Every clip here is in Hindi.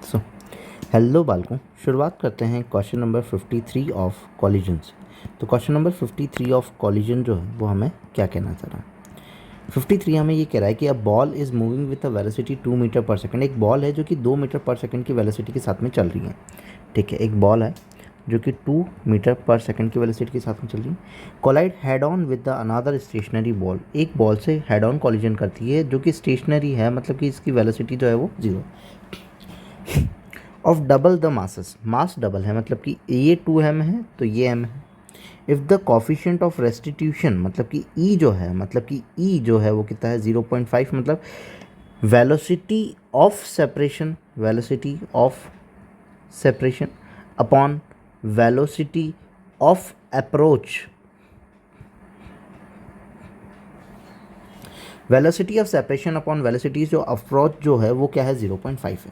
सो हेलो बालकों, शुरुआत करते हैं क्वेश्चन नंबर 53 ऑफ कॉलिजन्स। तो क्वेश्चन नंबर 53 ऑफ कॉलिजन जो है वो हमें क्या कहना चाह रहा है। 53 हमें ये कह रहा है कि a ball is moving with a velocity 2 meter per second. एक बॉल है जो कि 2 मीटर पर सेकंड की वेलोसिटी के साथ में चल रही है। ठीक है, एक बॉल है जो कि 2 मीटर पर सेकंड की वेलोसिटी के साथ में चल रही है। Collide head on with the another stationary ball. एक बॉल से हेड ऑन कॉलिजन करती है जो कि स्टेशनरी है, मतलब कि इसकी वेलोसिटी जो है वो 0 of double the masses. Mass double है, मतलब कि ये 2m है तो ये m है। If the coefficient of restitution, मतलब कि e जो है, मतलब कि e जो है वो कितना है 0.5, मतलब velocity of separation, velocity of separation upon velocity of approach, velocity of separation upon velocities जो अप्रोच जो है वो क्या है 0.5 है।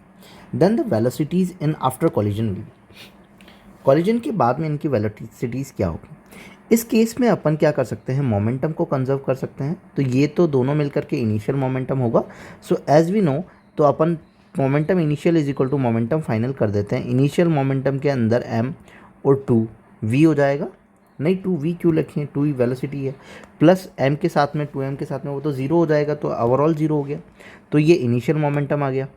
Then the velocities in after collision will, collision के बाद में इनकी वेलोसिटीज़ क्या होगी। इस केस में अपन क्या कर सकते हैं, मोमेंटम को कंजर्व कर सकते हैं। तो ये तो दोनों मिलकर के इनिशियल मोमेंटम होगा। सो एज वी नो, तो अपन momentum initial is equal to momentum final कर देते हैं। इनिशियल मोमेंटम के अंदर m और 2v हो जाएगा। नहीं, 2v क्यों लिखें, 2 ही वेलोसिटी है, प्लस m के साथ में 2m के साथ में वो तो 0 हो जाएगा, तो ओवरऑल 0 हो गया। तो ये इनिशियल मोमेंटम आ गया।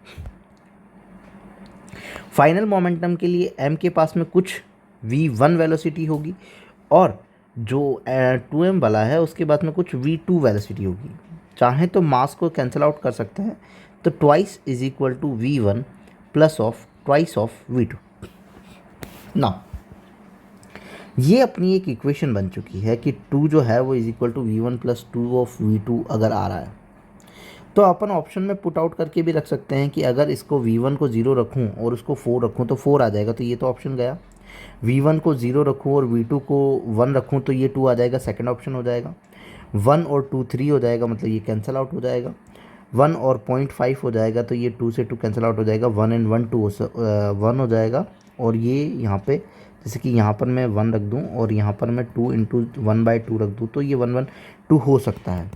फाइनल मोमेंटम के लिए m के पास में कुछ v1 वेलोसिटी होगी और जो 2m वाला है उसके बाद में कुछ v2 वेलोसिटी होगी। चाहे तो मास को कैंसिल आउट कर सकते हैं, तो twice is equal to v1 plus of twice of v2। ना, ये अपनी एक इक्वेशन बन चुकी है कि 2 जो है वो is equal to v1 plus 2 of v2 अगर आ रहा है तो अपन ऑप्शन में पुट आउट करके भी रख सकते हैं कि अगर इसको v1 को 0 रखूं और उसको 4 रखूं तो 4 आ जाएगा, तो ये तो ऑप्शन गया। v1 को 0 रखूं और v2 को 1 रखूं तो ये 2 आ जाएगा, सेकंड ऑप्शन हो जाएगा। 1 और 2 3 हो जाएगा, मतलब ये कैंसिल आउट हो जाएगा। 1 और 0.5 हो जाएगा तो ये 2 से 2 कैंसिल आउट हो जाएगा। 1 एंड 1 2 1 हो जाएगा। और ये यहाँ पे जैसे कि यहाँ पर मैं 1 रख दूँ और यहाँ पर मैं 2 इंटू 1/2 रख दूँ तो ये 1 1 2 हो सकता है।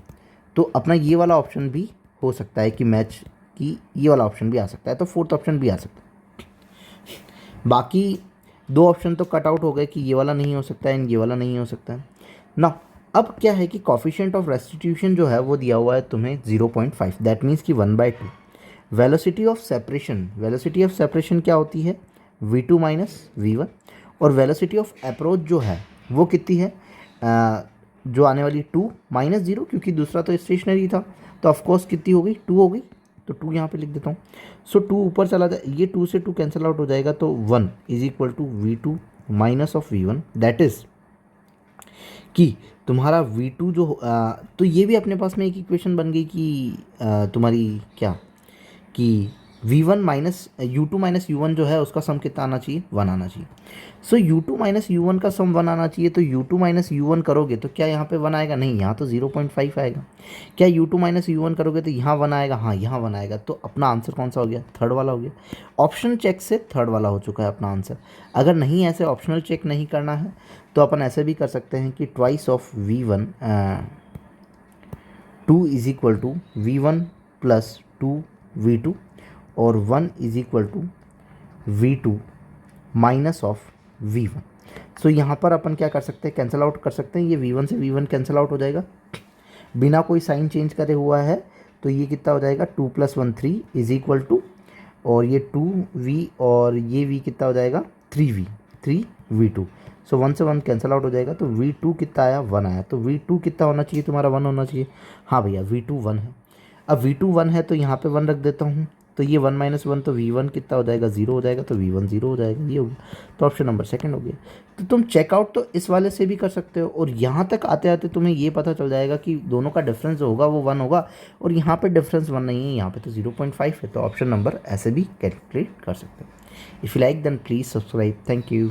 तो अपना ये वाला ऑप्शन भी हो सकता है कि मैच की, ये वाला ऑप्शन भी आ सकता है, तो फोर्थ ऑप्शन भी आ सकता है। बाकी दो ऑप्शन तो कट आउट हो गए कि ये वाला नहीं हो सकता है, ये वाला नहीं हो सकता है ना। अब क्या है कि कॉफिशिएंट ऑफ रेस्टिट्यूशन जो है वो दिया हुआ है तुम्हें 0.5, दैट मीन्स कि 1/2। Velocity of separation, velocity of separation क्या होती है v2 माइनस v1। और वेलोसिटी ऑफ अप्रोच जो है वो कितनी है, जो आने वाली 2 माइनस 0, क्योंकि दूसरा तो स्टेशनरी था, तो ऑफकोर्स कितनी हो गई 2 हो गई। तो 2 यहाँ पे लिख देता हूँ। सो 2 ऊपर चला जाए, ये 2 से 2 कैंसिल आउट हो जाएगा, तो 1 is equal to v2 minus of v1। That is कि तुम्हारा v2 जो तो ये भी अपने पास में एक इक्वेशन बन गई कि तुम्हारी क्या कि v1 minus u2 minus u1 जो है उसका सम कितना आना चाहिए, 1 आना चाहिए। सो u2 माइनस u1 का सम 1 आना चाहिए, तो u2 माइनस u1 करोगे तो क्या यहाँ पे 1 आएगा, नहीं, यहाँ तो 0.5 आएगा। क्या u2 माइनस u1 करोगे तो यहाँ 1 आएगा, हाँ यहाँ 1 आएगा। तो अपना आंसर कौन सा हो गया, थर्ड वाला हो गया। ऑप्शन चेक से थर्ड वाला हो चुका है अपना आंसर। अगर नहीं ऐसे ऑप्शनल चेक नहीं करना है तो अपन ऐसे भी कर सकते हैं कि twice of v1 2 is equal to v1 plus 2v2 और 1 is equal to v2 minus of v1। So यहाँ पर अपन क्या कर सकते हैं, कैंसिल आउट कर सकते हैं। ये v1 से v1 कैंसिल आउट हो जाएगा बिना कोई साइन चेंज करे हुआ है, तो ये कितना हो जाएगा 2 + 1 3 इज इक्वल टू, और ये 2v और ये v कितना हो जाएगा 3v 3v2। सो 1 से 1 कैंसिल आउट हो जाएगा, तो v2 कितना आया 1 आया। तो v2 कितना होना चाहिए तुम्हारा 1 होना चाहिए। हाँ भैया, v2 1 है। अब v2 1 है तो यहाँ पे 1 रख देता हूँ, तो ये 1 - 1 तो v1 कितना हो जाएगा 0 हो जाएगा, तो v1 0 हो जाएगा, ये हो गया। तो ऑप्शन नंबर सेकंड हो गया। तो तुम चेकआउट तो इस वाले से भी कर सकते हो, और यहाँ तक आते आते तुम्हें ये पता चल जाएगा कि दोनों का डिफरेंस जो होगा वो 1 होगा, और यहाँ पे डिफरेंस 1 नहीं है, यहाँ पे तो 0.5 है। तो ऑप्शन नंबर ऐसे भी कैलकुलेट कर सकते हो। If you like then please subscribe. Thank you.